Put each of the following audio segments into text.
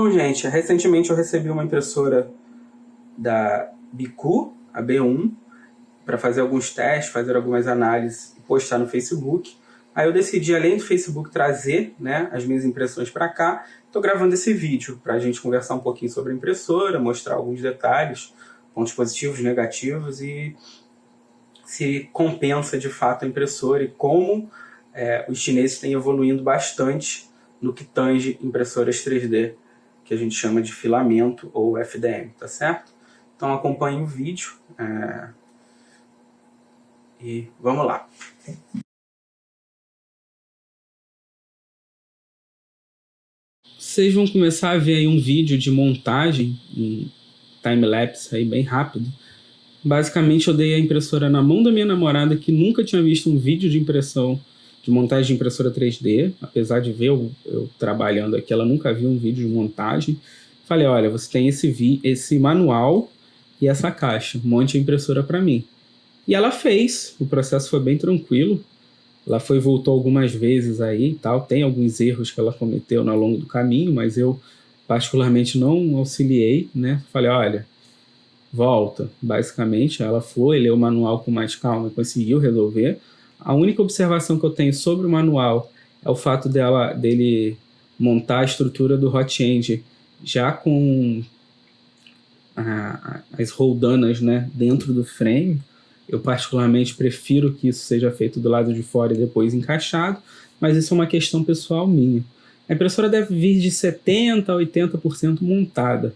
Bom, gente, recentemente eu recebi uma impressora da Bicu, a B1, para fazer alguns testes, fazer algumas análises e postar no Facebook. Aí eu decidi, além do Facebook, trazer, né, as minhas impressões para cá. Estou gravando esse vídeo para a gente conversar um pouquinho sobre a impressora, mostrar alguns detalhes, pontos positivos, negativos e se compensa de fato a impressora e como os chineses têm evoluindo bastante no que tange impressoras 3D, que a gente chama de filamento ou FDM, tá certo? Então acompanhe o vídeo e vamos lá. Vocês vão começar a ver aí um vídeo de montagem, um time-lapse aí bem rápido. Basicamente eu dei a impressora na mão da minha namorada, que nunca tinha visto um vídeo de impressão, de montagem de impressora 3D, apesar de ver eu trabalhando aqui, ela nunca viu um vídeo de montagem. Falei, olha, você tem esse manual e essa caixa, monte a impressora para mim. E ela fez, o processo foi bem tranquilo. Ela foi e voltou algumas vezes aí e tal, tem alguns erros que ela cometeu ao longo do caminho, mas eu particularmente não auxiliei, né? Falei, olha, volta. Basicamente, ela foi, leu o manual com mais calma e conseguiu resolver. A única observação que eu tenho sobre o manual é o fato dele montar a estrutura do hot end já com as roldanas, né, dentro do frame. Eu particularmente prefiro que isso seja feito do lado de fora e depois encaixado, mas isso é uma questão pessoal minha. A impressora deve vir de 70% a 80% montada.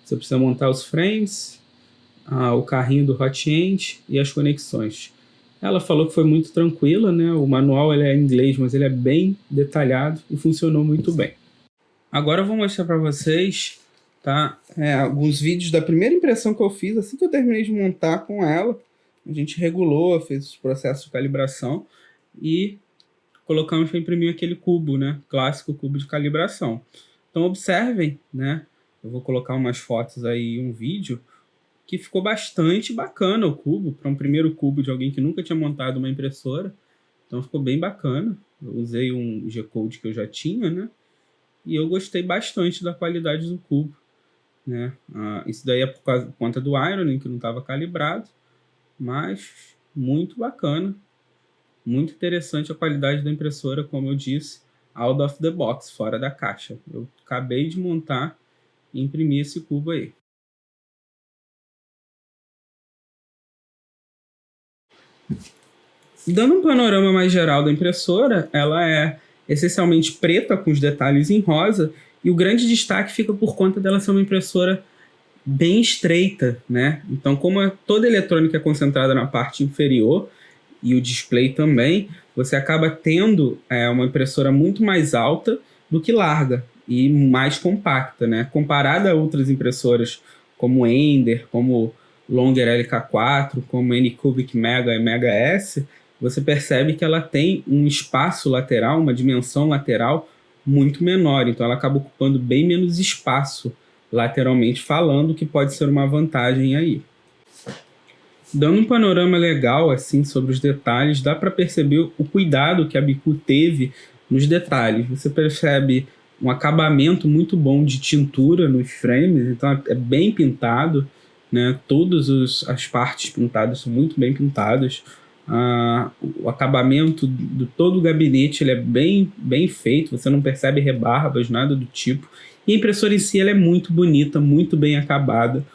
Você precisa montar os frames, o carrinho do hot end e as conexões. Ela falou que foi muito tranquila, né? O manual ele é em inglês, mas ele é bem detalhado e funcionou muito bem. Agora eu vou mostrar para vocês, tá? Alguns vídeos da primeira impressão que eu fiz assim que eu terminei de montar com ela. A gente regulou, fez os processos de calibração e colocamos para imprimir aquele cubo, né? Clássico cubo de calibração. Então observem, né? Eu vou colocar umas fotos aí, um vídeo que ficou bastante bacana o cubo, para um primeiro cubo de alguém que nunca tinha montado uma impressora. Então ficou bem bacana. Eu usei um G-Code que eu já tinha, né? E eu gostei bastante da qualidade do cubo, né? Isso daí é por conta do ironing, que não estava calibrado, mas muito bacana. Muito interessante a qualidade da impressora, como eu disse, out of the box, fora da caixa. Eu acabei de montar e imprimir esse cubo aí. Dando um panorama mais geral da impressora, ela é essencialmente preta com os detalhes em rosa, e o grande destaque fica por conta dela ser uma impressora bem estreita, né? Então, como toda eletrônica é concentrada na parte inferior e o display também, você acaba tendo uma impressora muito mais alta do que larga e mais compacta, né? Comparada a outras impressoras como Ender, como Longer LK4, como Anycubic Mega e Mega S, você percebe que ela tem um espaço lateral, uma dimensão lateral muito menor, então ela acaba ocupando bem menos espaço lateralmente falando, que pode ser uma vantagem aí. Dando um panorama legal assim sobre os detalhes, dá para perceber o cuidado que a Bicu teve nos detalhes. Você percebe um acabamento muito bom de tintura nos frames, então é bem pintado, né? Todas as partes pintadas são muito bem pintadas. O acabamento do todo o gabinete ele é bem feito, você não percebe rebarbas, nada do tipo. E a impressora em si ela é muito bonita, muito bem acabada,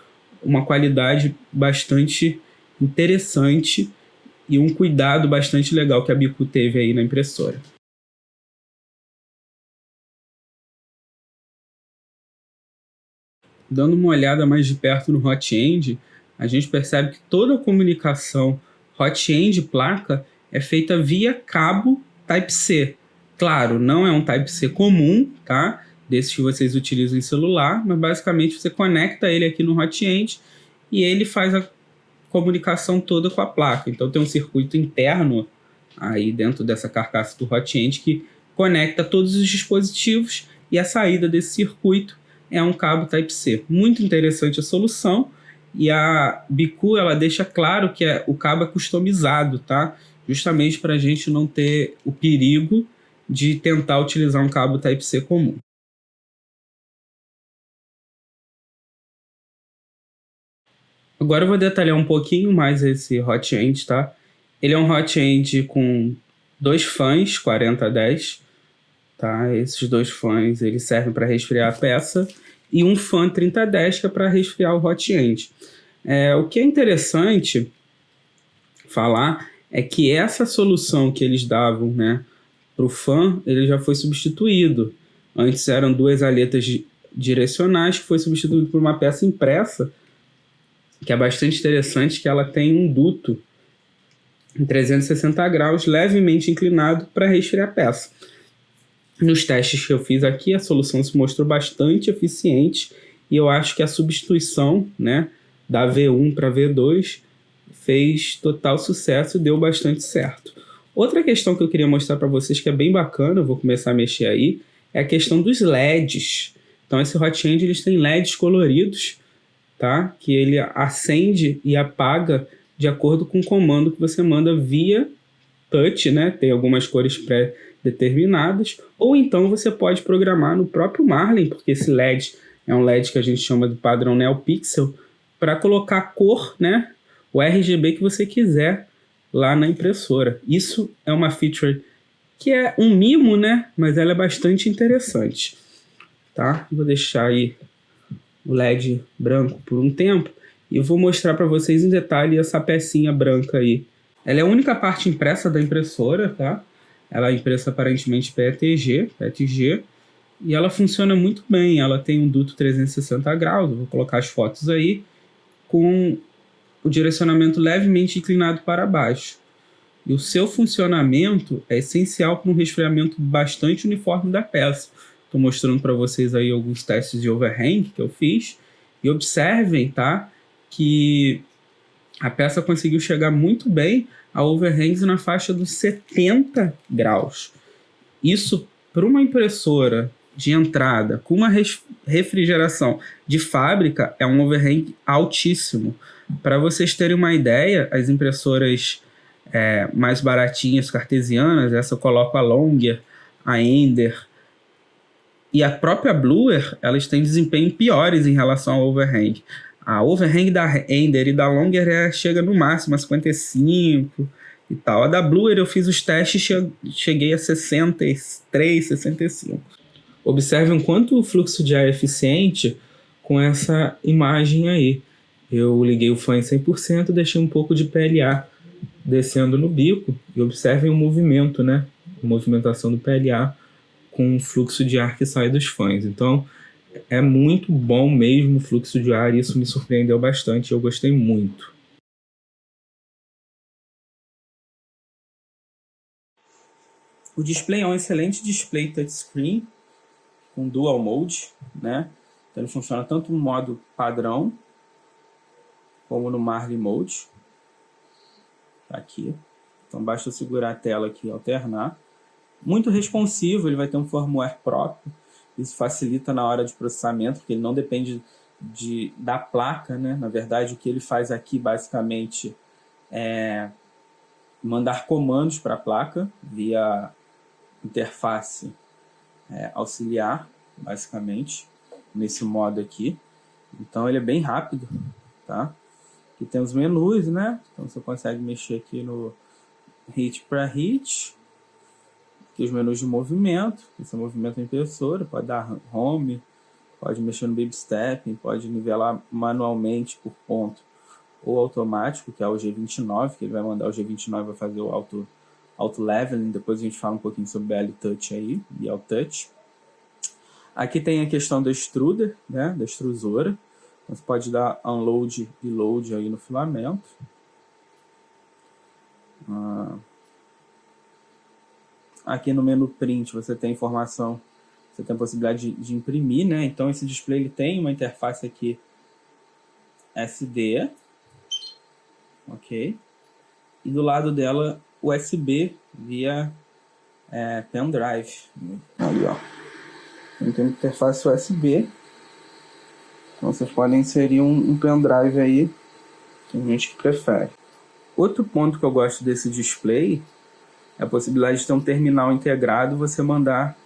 uma qualidade bastante interessante e um cuidado bastante legal que a Bicu teve aí na impressora. Dando uma olhada mais de perto no hot end, a gente percebe que toda a comunicação hot end placa é feita via cabo Type-C. Claro, não é um Type-C comum, tá? Desses que vocês utilizam em celular, mas basicamente você conecta ele aqui no hot end e ele faz a comunicação toda com a placa. Então tem um circuito interno aí dentro dessa carcaça do hot end que conecta todos os dispositivos e a saída desse circuito é um cabo Type-C. Muito interessante a solução, e a Bicu ela deixa claro que o cabo é customizado, tá? Justamente para a gente não ter o perigo de tentar utilizar um cabo Type-C comum. Agora eu vou detalhar um pouquinho mais esse hot end, tá? Ele é um hot end com 2 fãs 4010, tá? Esses 2 fãs eles servem para resfriar a peça e um fã 3010 que é para resfriar o hot end. O que é interessante falar é que essa solução que eles davam, né, para o fã, ele já foi substituído. Antes eram 2 aletas direcionais que foi substituído por uma peça impressa que é bastante interessante, que ela tem um duto em 360 graus levemente inclinado para resfriar a peça. Nos testes que eu fiz aqui, a solução se mostrou bastante eficiente e eu acho que a substituição, né, da V1 para V2 fez total sucesso e deu bastante certo. Outra questão que eu queria mostrar para vocês que é bem bacana, eu vou começar a mexer aí, é a questão dos LEDs. Então esse hot end eles têm LEDs coloridos, tá? Que ele acende e apaga de acordo com o comando que você manda via touch, né? Tem algumas cores pré-determinadas, ou então você pode programar no próprio Marlin, porque esse LED é um LED que a gente chama de padrão NeoPixel, para colocar a cor, né? O RGB que você quiser lá na impressora. Isso é uma feature que é um mimo, né? Mas ela é bastante interessante, tá? Vou deixar aí o LED branco por um tempo e eu vou mostrar para vocês em detalhe essa pecinha branca aí. Ela é a única parte impressa da impressora, tá? Ela é impressa aparentemente PETG, e ela funciona muito bem. Ela tem um duto 360 graus, eu vou colocar as fotos aí, com o direcionamento levemente inclinado para baixo. E o seu funcionamento é essencial para um resfriamento bastante uniforme da peça. Estou mostrando para vocês aí alguns testes de overhang que eu fiz. E observem, tá, que a peça conseguiu chegar muito bem a overhangs na faixa dos 70 graus. Isso, para uma impressora de entrada com uma refrigeração de fábrica, é um overhang altíssimo. Para vocês terem uma ideia, as impressoras mais baratinhas, cartesianas, essa eu coloco a Longer, a Ender e a própria Bluer, elas têm desempenho piores em relação ao overhang. A overhang da Ender e da Longer chega no máximo a 55 e tal. A da Bluer eu fiz os testes e cheguei a 63, 65. Observem quanto o fluxo de ar é eficiente com essa imagem aí. Eu liguei o fã em 100%, deixei um pouco de PLA descendo no bico e observem o movimento, né? A movimentação do PLA com o fluxo de ar que sai dos fãs. Então, é muito bom mesmo o fluxo de ar, e isso me surpreendeu bastante, eu gostei muito. O display é um excelente display touchscreen com dual mode, né? Então ele funciona tanto no modo padrão como no Marlin mode. Tá aqui. Então basta eu segurar a tela aqui e alternar. Muito responsivo, ele vai ter um firmware próprio. Isso facilita na hora de processamento, porque ele não depende da placa, né? Na verdade, o que ele faz aqui basicamente é mandar comandos para a placa via interface auxiliar, basicamente, nesse modo aqui. Então ele é bem rápido, tá? Aqui tem os menus, né? Então você consegue mexer aqui no hit para hit. Aqui os menus de movimento. Esse é o movimento da impressora. Pode dar home, pode mexer no baby stepping, pode nivelar manualmente por ponto ou automático, que é o G29, que ele vai mandar o G29 vai fazer o auto leveling. Depois a gente fala um pouquinho sobre BL Touch aí, BL Touch. Aqui tem a questão da extruder, né, da extrusora. Você pode dar unload e load aí no filamento. Aqui no menu print você tem informação, você tem a possibilidade de imprimir, né? Então esse display ele tem uma interface aqui SD, ok? E do lado dela USB via pendrive. Ali, ó. Tem uma interface USB. Então vocês podem inserir um pendrive aí, tem gente que prefere. Outro ponto que eu gosto desse display é a possibilidade de ter um terminal integrado e você mandar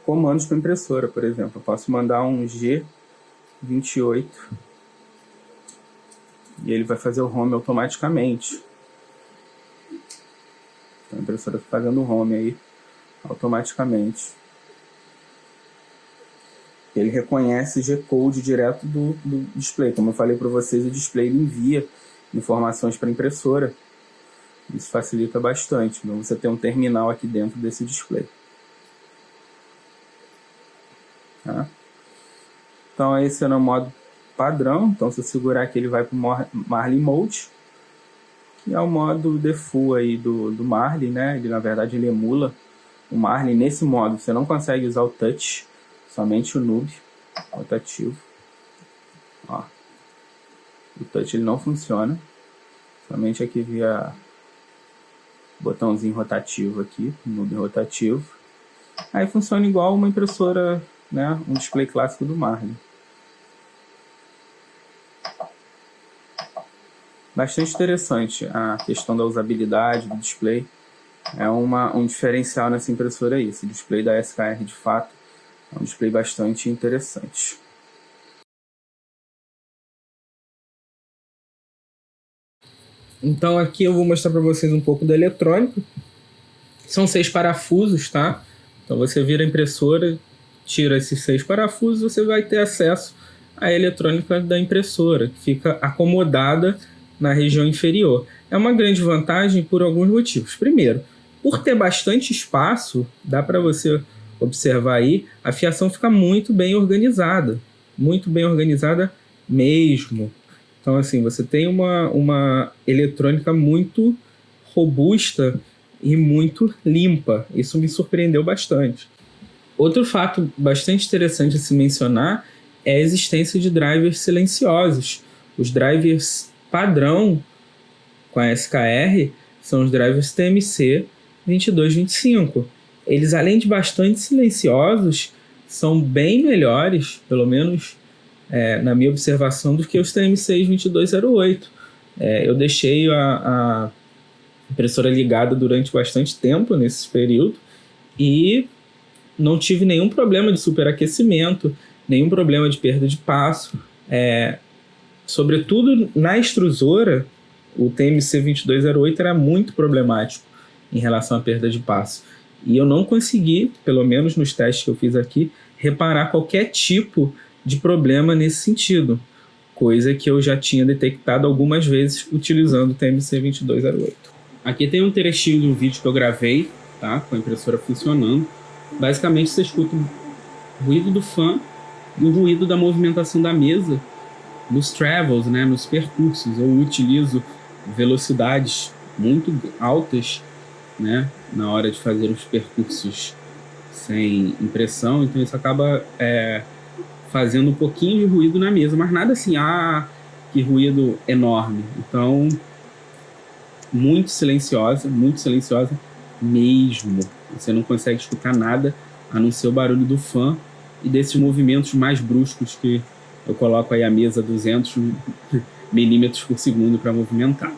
comandos para a impressora, por exemplo. Eu posso mandar um G28 e ele vai fazer o home automaticamente. Então a impressora está fazendo o home aí automaticamente. Ele reconhece G-Code direto do display. Como eu falei para vocês, o display ele envia informações para a impressora. Isso facilita bastante. Então você tem um terminal aqui dentro desse display. Tá? Então esse é no modo padrão. Então se eu segurar aqui ele vai para o Marlin Mode, que é o modo default aí do Marlin, né? Ele na verdade ele emula o Marlin. Nesse modo você não consegue usar o touch, somente o nube rotativo. Ó. O touch ele não funciona, somente aqui via botãozinho rotativo aqui, nube rotativo. Aí funciona igual uma impressora, né? Um display clássico do Marlin. Bastante interessante a questão da usabilidade do display. É um diferencial nessa impressora aí. Esse display da SKR de fato é um display bastante interessante. Então aqui eu vou mostrar para vocês um pouco da eletrônica. São 6 parafusos, tá? Então você vira a impressora, tira esses 6 parafusos, você vai ter acesso à eletrônica da impressora, que fica acomodada na região inferior. É uma grande vantagem por alguns motivos. Primeiro, por ter bastante espaço, dá para você observar aí, a fiação fica muito bem organizada mesmo. Então assim, você tem uma eletrônica muito robusta e muito limpa. Isso me surpreendeu bastante. Outro fato bastante interessante a se mencionar é a existência de drivers silenciosos. Os drivers padrão com a SKR são os drivers TMC 2225. Eles, além de bastante silenciosos, são bem melhores, pelo menos na minha observação, do que os TMCs 2208. Eu deixei a impressora ligada durante bastante tempo nesse período e não tive nenhum problema de superaquecimento, nenhum problema de perda de passo. Sobretudo na extrusora, o TMC 2208 era muito problemático em relação à perda de passo. E eu não consegui, pelo menos nos testes que eu fiz aqui, reparar qualquer tipo de problema nesse sentido, coisa que eu já tinha detectado algumas vezes utilizando o TMC 2208. Aqui tem um trechinho de um vídeo que eu gravei, tá? Com a impressora funcionando. Basicamente você escuta o ruído do fã e o ruído da movimentação da mesa nos travels, né? Nos percursos. Eu utilizo velocidades muito altas, né? Na hora de fazer os percursos sem impressão, então isso acaba fazendo um pouquinho de ruído na mesa, mas nada assim, que ruído enorme. Então, muito silenciosa mesmo. Você não consegue escutar nada a não ser o barulho do fã e desses movimentos mais bruscos que eu coloco aí a mesa 200 milímetros por segundo para movimentar.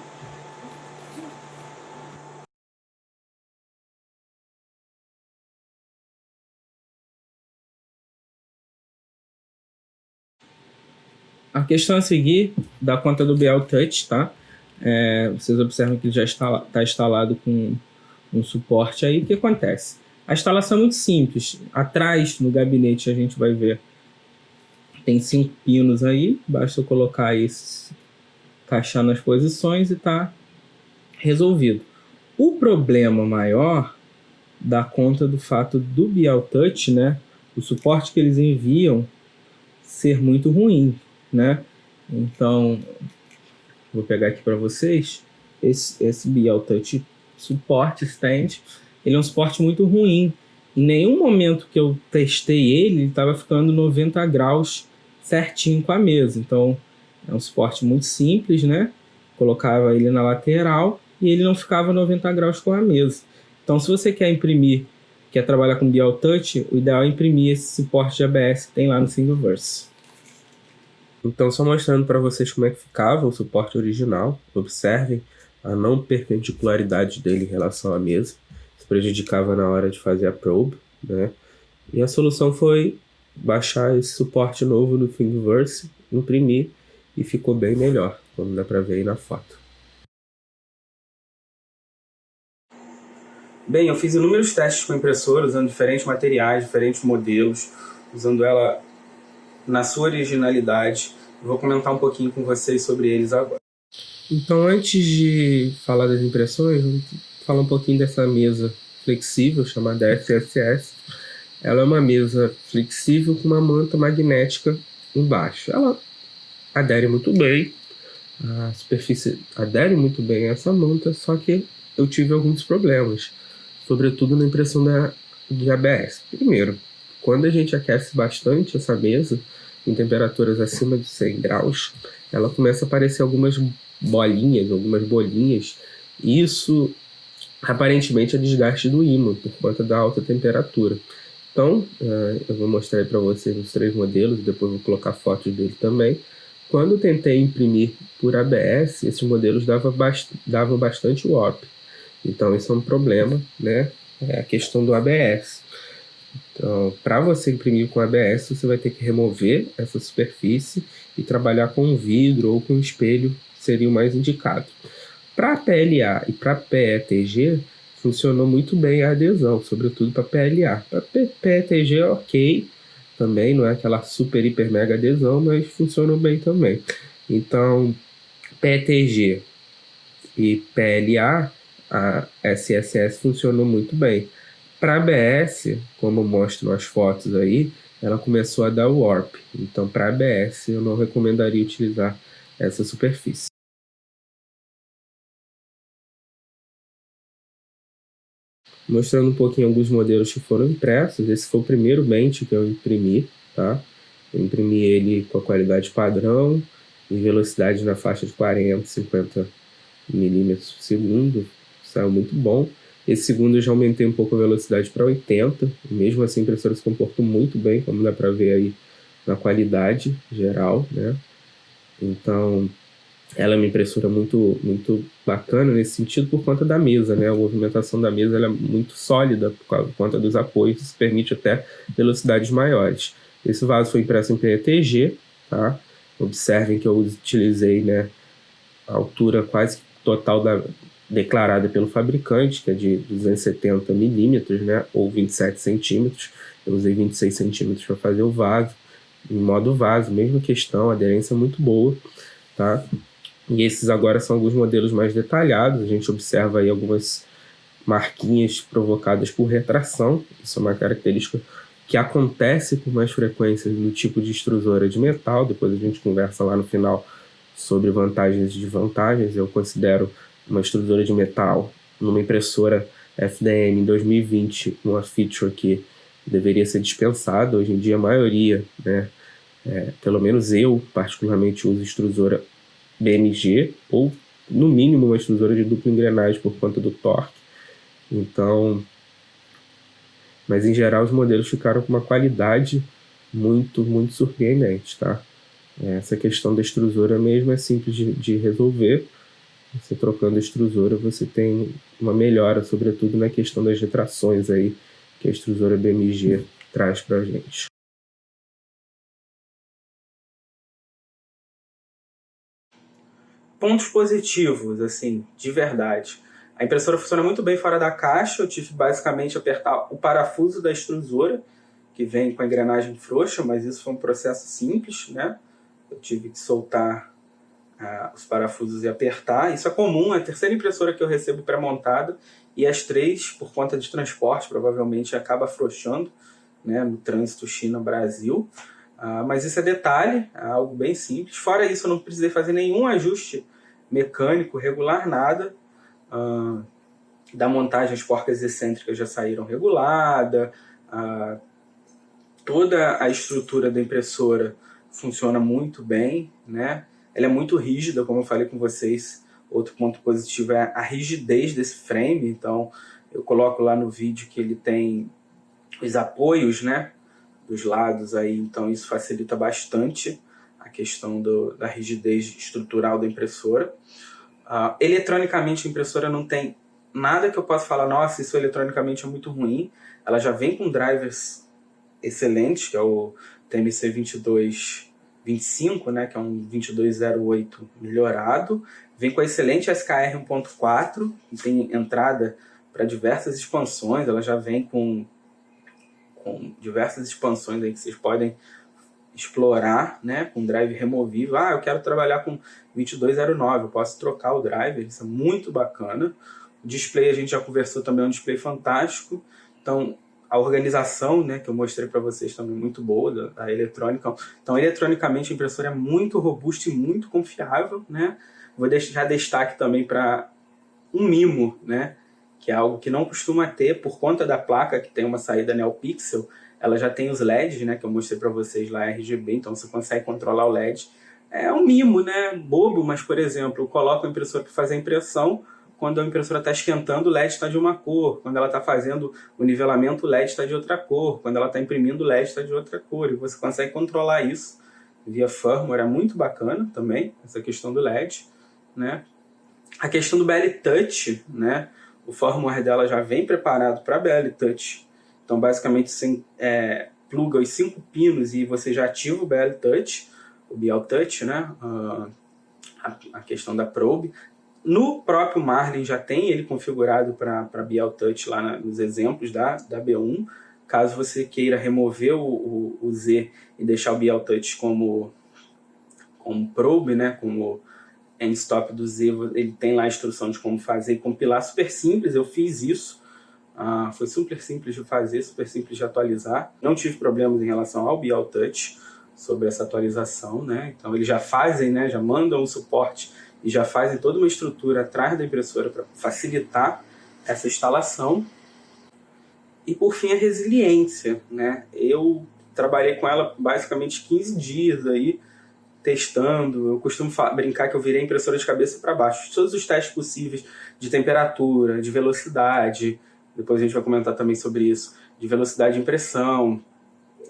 A questão a seguir dá conta do BL Touch, tá? Vocês observam que ele já está instalado com um suporte aí. O que acontece? A instalação é muito simples. Atrás, no gabinete, a gente vai ver, tem 5 pinos aí. Basta eu colocar esse, encaixar nas posições e tá resolvido. O problema maior dá conta do fato do BL Touch, né? O suporte que eles enviam ser muito ruim, né? Então, vou pegar aqui para vocês esse BL Touch suporte stand. Ele é um suporte muito ruim. Em nenhum momento que eu testei ele estava ficando 90 graus certinho com a mesa. Então, é um suporte muito simples, né? Colocava ele na lateral e ele não ficava 90 graus com a mesa. Então, se você quer trabalhar com BL Touch, o ideal é imprimir esse suporte de ABS que tem lá no Thingiverse. Então, só mostrando para vocês como é que ficava o suporte original. Observem a não perpendicularidade dele em relação à mesa. Isso prejudicava na hora de fazer a probe, né? E a solução foi baixar esse suporte novo no Thingiverse, imprimir e ficou bem melhor. como dá para ver aí na foto. Bem, eu fiz inúmeros testes com a impressora, usando diferentes materiais, diferentes modelos, usando ela na sua originalidade. Vou comentar um pouquinho com vocês sobre eles agora. Então, antes de falar das impressões, vamos falar um pouquinho dessa mesa flexível, chamada SSS. Ela é uma mesa flexível com uma manta magnética embaixo. Ela adere muito bem, a superfície adere muito bem a essa manta, só que eu tive alguns problemas, sobretudo na impressão de ABS. Primeiro, quando a gente aquece bastante essa mesa, em temperaturas acima de 100 graus, ela começa a aparecer algumas bolinhas, algumas bolinhas. Isso, aparentemente, é desgaste do ímã, por conta da alta temperatura. Então, eu vou mostrar aí para vocês os 3 modelos, depois vou colocar fotos dele também. Quando eu tentei imprimir por ABS, esses modelos davam bastante warp. Então, isso é um problema, né? É a questão do ABS. Então, para você imprimir com ABS, você vai ter que remover essa superfície e trabalhar com vidro ou com espelho, seria o mais indicado. Para PLA e para PETG, funcionou muito bem a adesão, sobretudo para PLA. Para PETG é ok também, não é aquela super, hiper, mega adesão, mas funcionou bem também. Então, PETG e PLA, a SSS funcionou muito bem. Para ABS, como mostram as fotos aí, ela começou a dar warp. Então, para ABS, eu não recomendaria utilizar essa superfície. Mostrando um pouquinho alguns modelos que foram impressos. Esse foi o primeiro bench que eu imprimi, tá? Eu imprimi ele com a qualidade padrão, em velocidade na faixa de 40, 50 milímetros por segundo. Saiu muito bom. Esse segundo eu já aumentei um pouco a velocidade para 80. Mesmo assim, a impressora se comportou muito bem, como dá para ver aí na qualidade geral, né? Então, ela é uma impressora muito, muito bacana nesse sentido por conta da mesa, né? A movimentação da mesa ela é muito sólida por conta dos apoios, isso permite até velocidades maiores. Esse vaso foi impresso em PETG, tá? Observem que eu utilizei, né, a altura quase total declarada pelo fabricante, que é de 270 milímetros, né, ou 27 centímetros. Eu usei 26 centímetros para fazer o vaso. Em modo vaso, mesma questão, aderência muito boa, tá? E esses agora são alguns modelos mais detalhados. A gente observa aí algumas marquinhas provocadas por retração. Isso é uma característica que acontece com mais frequência no tipo de extrusora de metal. Depois a gente conversa lá no final sobre vantagens e desvantagens. Eu considero uma extrusora de metal numa impressora FDM em 2020 uma feature que deveria ser dispensada. Hoje em dia a maioria, né, pelo menos eu particularmente uso extrusora BMG ou no mínimo uma extrusora de dupla engrenagem por conta do torque. Então, mas em geral os modelos ficaram com uma qualidade muito, muito surpreendente, tá? Essa questão da extrusora mesmo é simples de resolver. Você trocando a extrusora, você tem uma melhora, sobretudo na questão das retrações aí, que a extrusora BMG traz pra gente. Pontos positivos, assim, de verdade. A impressora funciona muito bem fora da caixa. Eu tive basicamente apertar o parafuso da extrusora, que vem com a engrenagem frouxa, mas isso foi um processo simples, né? Eu tive que soltar os parafusos e apertar. Isso é comum, é a terceira impressora que eu recebo pré-montada, e as 3, por conta de transporte, provavelmente acaba afrouxando, né, no trânsito China-Brasil. Mas isso é detalhe, é algo bem simples. Fora isso, eu não precisei fazer nenhum ajuste mecânico, regular, nada. Da montagem, as porcas excêntricas já saíram regulada. Toda a estrutura da impressora funciona muito bem, né? Ela é muito rígida, como eu falei com vocês. Outro ponto positivo é a rigidez desse frame. Então, eu coloco lá no vídeo que ele tem os apoios, né, dos lados aí, então isso facilita bastante a questão da rigidez estrutural da impressora. Eletronicamente, a impressora não tem nada que eu possa falar, nossa, isso eletronicamente é muito ruim. Ela já vem com drivers excelentes, que é o TMC22 25, né, que é um 2208 melhorado. Vem com a excelente SKR 1.4, que tem entrada para diversas expansões. Ela já vem com diversas expansões aí que vocês podem explorar, né, com drive removível. Eu quero trabalhar com 2209, eu posso trocar o driver, isso é muito bacana. O display, a gente já conversou também, é um display fantástico. Então, a organização, né, que eu mostrei para vocês também, muito boa, da eletrônica. Então, eletronicamente, a impressora é muito robusta e muito confiável, né. Vou deixar destaque também para um mimo, né, que é algo que não costuma ter por conta da placa, que tem uma saída NeoPixel. Ela já tem os LEDs, né, que eu mostrei para vocês lá, RGB, então você consegue controlar o LED. É um mimo, né, bobo, mas, por exemplo, eu coloco a impressora para fazer a impressão. Quando a impressora está esquentando, o LED está de uma cor. Quando ela está fazendo o nivelamento, o LED está de outra cor. Quando ela está imprimindo, o LED está de outra cor. E você consegue controlar isso via firmware. É muito bacana também, essa questão do LED, né. A questão do BL Touch, né, o firmware dela já vem preparado para BL Touch. Então, basicamente, você pluga os 5 pinos e você já ativa o BL Touch, o BL Touch, né, a questão da probe. No próprio Marlin já tem ele configurado para BL Touch lá nos exemplos da B1. Caso você queira remover o Z e deixar o BL Touch como probe, né, como end-stop do Z, ele tem lá a instrução de como fazer e compilar, super simples, eu fiz isso. Foi super simples de fazer, super simples de atualizar. Não tive problemas em relação ao BL Touch sobre essa atualização, né? Então eles já fazem, né, já mandam o suporte e já fazem toda uma estrutura atrás da impressora para facilitar essa instalação. E por fim a resiliência, né? Eu trabalhei com ela basicamente 15 dias aí, testando. Eu costumo brincar que eu virei a impressora de cabeça para baixo. Todos os testes possíveis de temperatura, de velocidade, depois a gente vai comentar também sobre isso, de velocidade de impressão,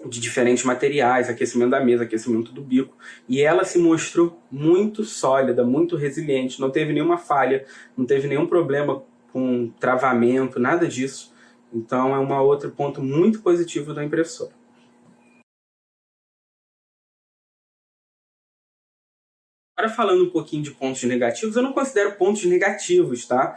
de diferentes materiais, aquecimento da mesa, aquecimento do bico. E ela se mostrou muito sólida, muito resiliente, não teve nenhuma falha, não teve nenhum problema com travamento, nada disso. Então é um outro ponto muito positivo da impressora. Agora falando um pouquinho de pontos negativos, eu não considero pontos negativos, tá?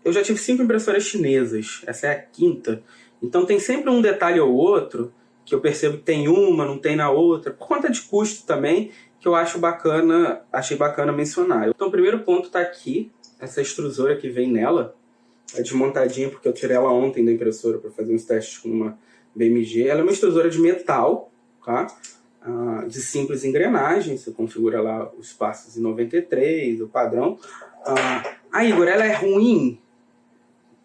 Eu já tive 5 impressoras chinesas, essa é a 5ª. Então tem sempre um detalhe ou outro que eu percebo que tem uma, não tem na outra, por conta de custo também, que eu achei bacana mencionar. Então o primeiro ponto está aqui, essa extrusora que vem nela, é desmontadinha porque eu tirei ela ontem da impressora para fazer uns testes com uma BMG. Ela é uma extrusora de metal, tá? De simples engrenagem, você configura lá os passos em 93, o padrão. Igor, ela é ruim?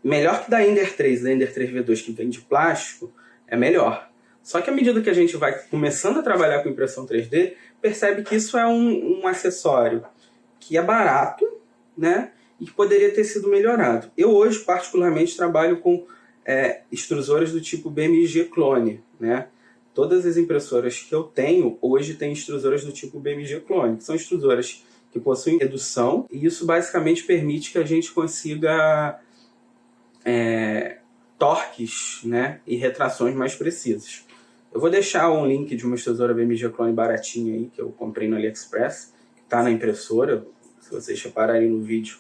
Melhor que da Ender 3 V2, que vem de plástico, é melhor. Só que à medida que a gente vai começando a trabalhar com impressão 3D, percebe que isso é um acessório que é barato, né, e que poderia ter sido melhorado. Eu hoje, particularmente, trabalho com extrusoras do tipo BMG Clone, né? Todas as impressoras que eu tenho, hoje têm extrusoras do tipo BMG Clone, que são extrusoras que possuem redução, e isso basicamente permite que a gente consiga torques, né, e retrações mais precisas. Eu vou deixar um link de uma extrusora BMG Clone baratinha aí, que eu comprei no AliExpress, que está na impressora. Se vocês repararem no vídeo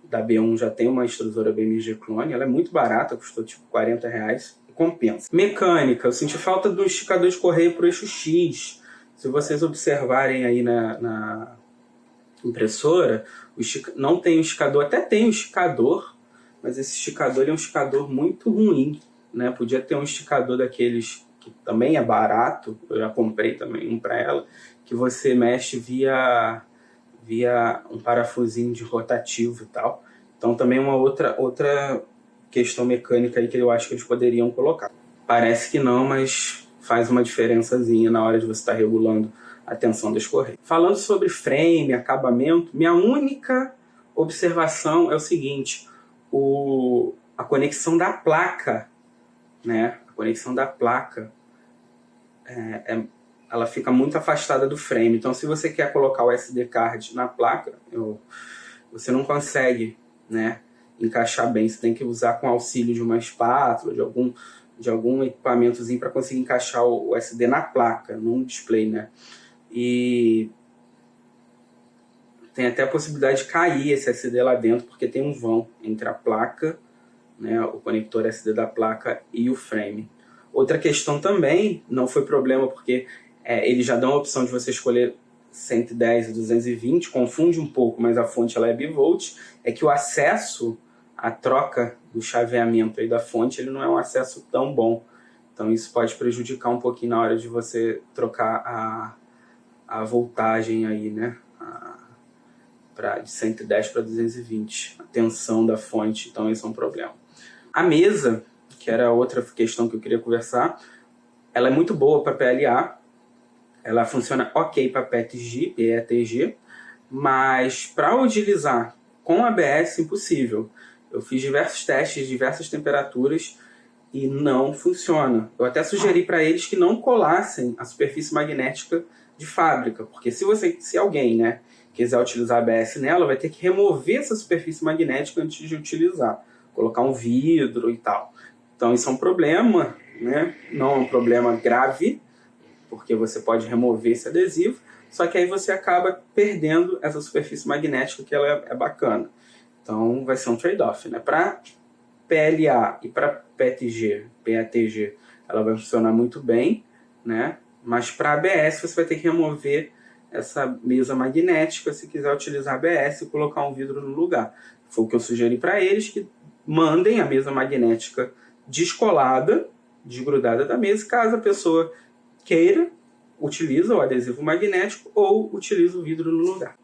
da B1, já tem uma extrusora BMG Clone, ela é muito barata, custou tipo R$40, compensa. Mecânica, eu senti falta do esticador de correia para o eixo X. Se vocês observarem aí na impressora, não tem um esticador, até tem um esticador, mas esse esticador é um esticador muito ruim, né? Podia ter um esticador daqueles que também é barato, eu já comprei também um para ela, que você mexe via um parafusinho de rotativo e tal. Então também uma outra questão mecânica aí que eu acho que eles poderiam colocar. Parece que não, mas faz uma diferençazinha na hora de você estar regulando a tensão das correias. Falando sobre frame, acabamento, minha única observação é o seguinte: a conexão da placa, né? A conexão da placa ela fica muito afastada do frame. Então, se você quer colocar o SD card na placa, você não consegue, né, encaixar bem. Você tem que usar com auxílio de uma espátula, de algum equipamentozinho para conseguir encaixar o SD na placa, no display, né? e tem até a possibilidade de cair esse SD lá dentro, porque tem um vão entre a placa, né, o conector SD da placa e o frame. Outra questão também, não foi problema, porque eles já dão a opção de você escolher 110 e 220, confunde um pouco, mas a fonte ela é bivolt, é que o acesso, a troca do chaveamento aí da fonte, ele não é um acesso tão bom. Então isso pode prejudicar um pouquinho na hora de você trocar a voltagem aí, né? De 110 para 220, a tensão da fonte, então esse é um problema. A mesa, que era outra questão que eu queria conversar, ela é muito boa para PLA, ela funciona ok para PETG, mas para utilizar com ABS, impossível. Eu fiz diversos testes, diversas temperaturas e não funciona. Eu até sugeri para eles que não colassem a superfície magnética de fábrica, porque se alguém, né, quiser utilizar ABS nela, vai ter que remover essa superfície magnética antes de utilizar, colocar um vidro e tal. Então isso é um problema, né? Não é um problema grave, porque você pode remover esse adesivo, só que aí você acaba perdendo essa superfície magnética que ela é bacana. Então vai ser um trade-off, né? Para PLA e para PETG, ela vai funcionar muito bem, né? Mas para ABS você vai ter que remover essa mesa magnética se quiser utilizar ABS e colocar um vidro no lugar. Foi o que eu sugeri para eles, que mandem a mesa magnética descolada, desgrudada da mesa, caso a pessoa queira, utiliza o adesivo magnético ou utiliza o vidro no lugar.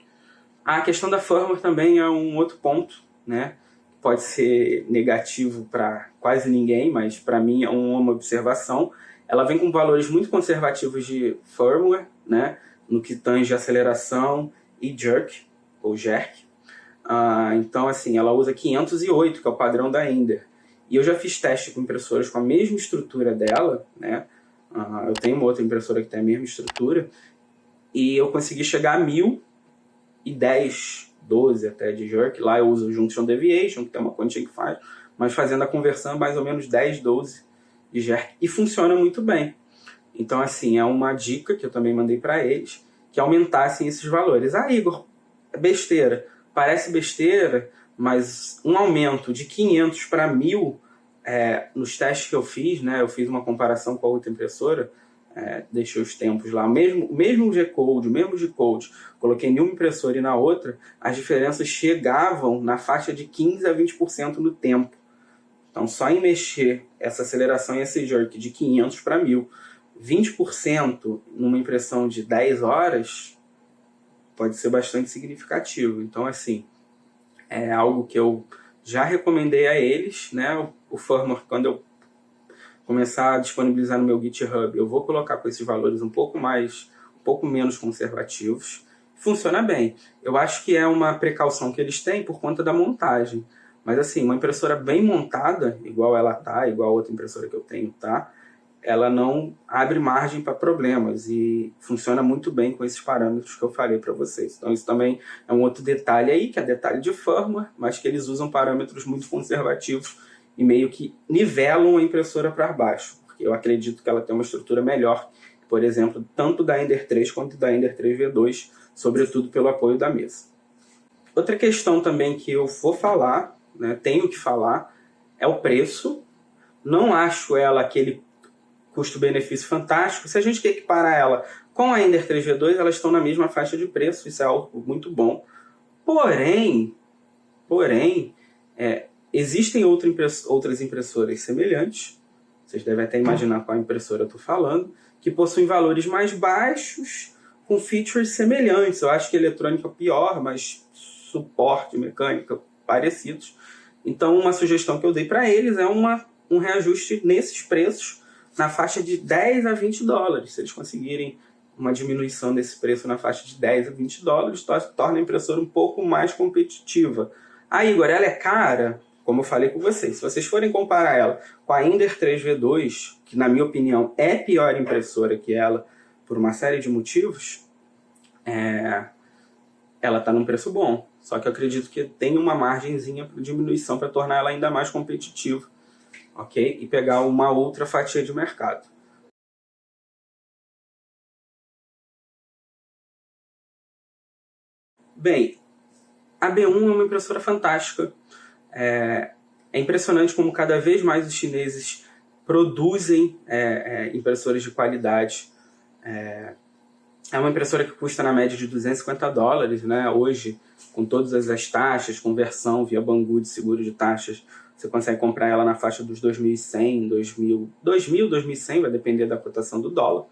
A questão da firmware também é um outro ponto, né? Pode ser negativo para quase ninguém, mas para mim é uma observação. Ela vem com valores muito conservativos de firmware, né? No que tange aceleração e jerk, ou jerk. Então, assim, ela usa 508, que é o padrão da Ender. E eu já fiz teste com impressoras com a mesma estrutura dela, né? Eu tenho uma outra impressora que tem a mesma estrutura, e eu consegui chegar a 1010, 12 até de jerk. Lá eu uso Junction Deviation, que tem uma quantia que faz, mas fazendo a conversão mais ou menos 10, 12 de jerk. E funciona muito bem. Então, assim, é uma dica que eu também mandei para eles, que aumentassem esses valores. Igor, é besteira. Parece besteira, mas um aumento de 500 para 1000, nos testes que eu fiz, né, eu fiz uma comparação com a outra impressora, deixei os tempos lá, o mesmo G-Code, o mesmo G-Code, coloquei em uma impressora e na outra, as diferenças chegavam na faixa de 15 a 20% no tempo. Então, só em mexer essa aceleração e esse jerk de 500 para 1000, 20% numa impressão de 10 horas, pode ser bastante significativo. Então, assim, é algo que eu já recomendei a eles, né? O firmware, quando eu começar a disponibilizar no meu GitHub, eu vou colocar com esses valores um pouco menos conservativos. Funciona bem. Eu acho que é uma precaução que eles têm por conta da montagem. Mas assim, uma impressora bem montada, igual ela tá, igual a outra impressora que eu tenho tá, ela não abre margem para problemas e funciona muito bem com esses parâmetros que eu falei para vocês. Então isso também é um outro detalhe aí, que é detalhe de firmware, mas que eles usam parâmetros muito conservativos e meio que nivelam a impressora para baixo, porque eu acredito que ela tem uma estrutura melhor, por exemplo, tanto da Ender 3 quanto da Ender 3V2, sobretudo pelo apoio da mesa. Outra questão também que eu vou falar, né, tenho que falar, é o preço. Não acho ela aquele custo-benefício fantástico. Se a gente quer equiparar ela com a Ender 3V2, elas estão na mesma faixa de preço, isso é algo muito bom. Porém, existem outras impressoras semelhantes, vocês devem até imaginar qual impressora eu estou falando, que possuem valores mais baixos, com features semelhantes. Eu acho que eletrônica pior, mas suporte, mecânica parecidos. Então, uma sugestão que eu dei para eles é um reajuste nesses preços, na faixa de 10 a 20 dólares. Se eles conseguirem uma diminuição desse preço na faixa de 10 a 20 dólares, torna a impressora um pouco mais competitiva. Igor, ela é cara? Como eu falei com vocês, se vocês forem comparar ela com a Ender 3V2, que na minha opinião é pior impressora que ela, por uma série de motivos, ela está num preço bom. Só que eu acredito que tem uma margenzinha de diminuição para tornar ela ainda mais competitiva, ok? E pegar uma outra fatia de mercado. Bem, a B1 é uma impressora fantástica. É impressionante como cada vez mais os chineses produzem impressoras de qualidade. É uma impressora que custa na média de $250, né? Hoje, com todas as taxas, conversão via Banggood, seguro de taxas, você consegue comprar ela na faixa dos 2.100, 2.100, vai depender da cotação do dólar.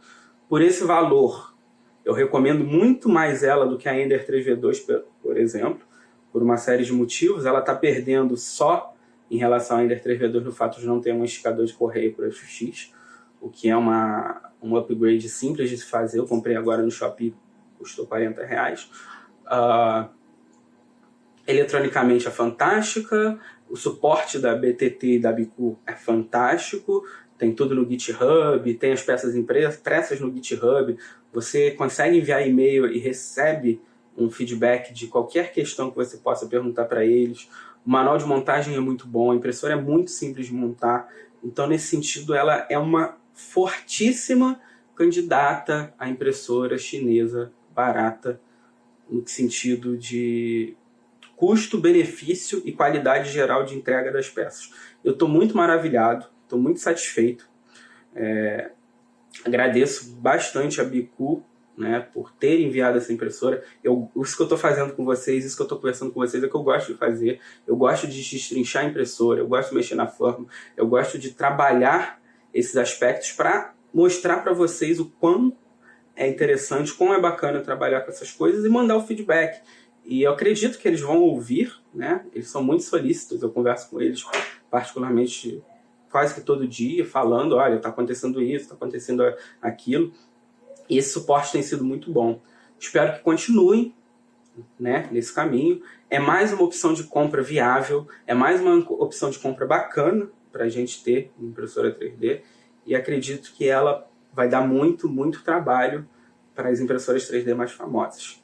Por esse valor, eu recomendo muito mais ela do que a Ender 3V2, por exemplo, por uma série de motivos. Ela está perdendo só em relação à Ender 3V2 no fato de não ter um esticador de correio por eixo X, o que é um upgrade simples de se fazer. Eu comprei agora no Shopee, custou R$40. Eletronicamente é fantástica, o suporte da BTT e da Bicu é fantástico, tem tudo no GitHub, tem as peças impressas no GitHub, você consegue enviar e-mail e recebe um feedback de qualquer questão que você possa perguntar para eles. O manual de montagem é muito bom, a impressora é muito simples de montar, então nesse sentido ela é uma fortíssima candidata à impressora chinesa barata, no sentido de custo, benefício e qualidade geral de entrega das peças. Eu estou muito maravilhado, estou muito satisfeito. Agradeço bastante a Bicu, né, por ter enviado essa impressora. Isso que eu estou fazendo com vocês, isso que eu estou conversando com vocês é que eu gosto de fazer. Eu gosto de destrinchar a impressora, eu gosto de mexer na forma, eu gosto de trabalhar esses aspectos para mostrar para vocês o quão é interessante, como é bacana trabalhar com essas coisas e mandar o feedback. E eu acredito que eles vão ouvir, né? Eles são muito solícitos, eu converso com eles particularmente quase que todo dia, falando, olha, está acontecendo isso, está acontecendo aquilo. E esse suporte tem sido muito bom. Espero que continuem, né, nesse caminho. É mais uma opção de compra viável, é mais uma opção de compra bacana para a gente ter uma impressora 3D. E acredito que ela vai dar muito, muito trabalho para as impressoras 3D mais famosas.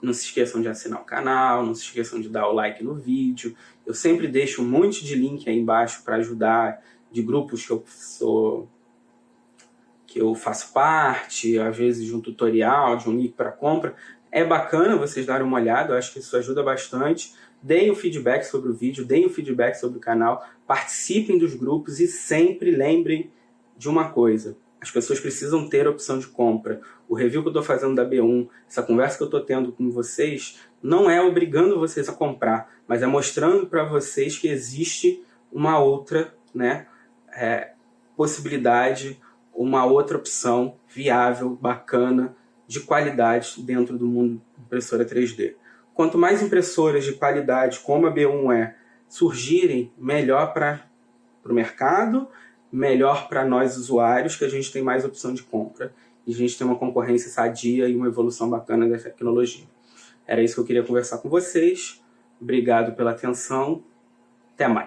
Não se esqueçam de assinar o canal, não se esqueçam de dar o like no vídeo. Eu sempre deixo um monte de link aí embaixo para ajudar, de grupos que eu faço parte, às vezes de um tutorial, de um link para compra. É bacana vocês darem uma olhada, eu acho que isso ajuda bastante. Deem o feedback sobre o vídeo, deem o feedback sobre o canal, participem dos grupos e sempre lembrem de uma coisa: as pessoas precisam ter a opção de compra. O review que eu estou fazendo da B1, essa conversa que eu estou tendo com vocês, não é obrigando vocês a comprar, mas é mostrando para vocês que existe uma outra, né, possibilidade, uma outra opção viável, bacana, de qualidade dentro do mundo de impressora 3D. Quanto mais impressoras de qualidade, como a B1 surgirem, melhor para o mercado, melhor para nós usuários, que a gente tem mais opção de compra e a gente tem uma concorrência sadia e uma evolução bacana da tecnologia. Era isso que eu queria conversar com vocês. Obrigado pela atenção. Até mais.